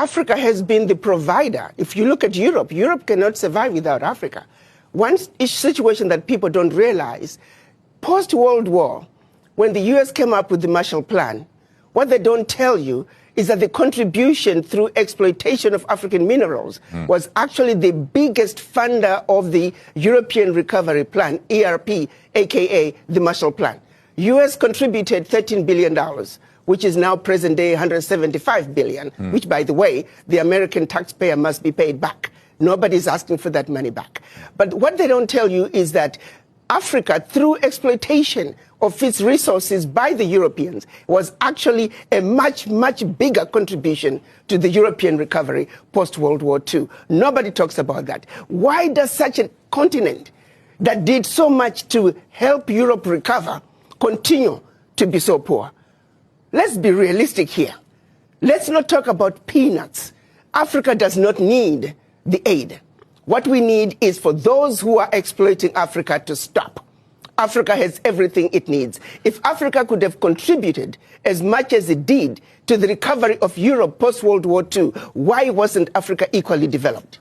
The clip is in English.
Africa has been the provider. If you look at Europe, Europe cannot survive without Africa. One situation that people don't realize, post-World War, when the US came up with the Marshall Plan, what they don't tell you is that the contribution through exploitation of African minerals was actually the biggest funder of the European Recovery Plan, ERP, aka the Marshall Plan. US contributed $13 billion, which is now present day $175 billion, which, by the way, the American taxpayer must be paid back. Nobody's asking for that money back. But what they don't tell you is that Africa, through exploitation of its resources by the Europeans, was actually a much, much bigger contribution to the European recovery post-World War II. Nobody talks about that. Why does such a continent that did so much to help Europe recover continue to be so poor? Let's be realistic here. Let's not talk about peanuts. Africa does not need the aid. What we need is for those who are exploiting Africa to stop. Africa has everything it needs. If Africa could have contributed as much as it did to the recovery of Europe post-World War II, why wasn't Africa equally developed?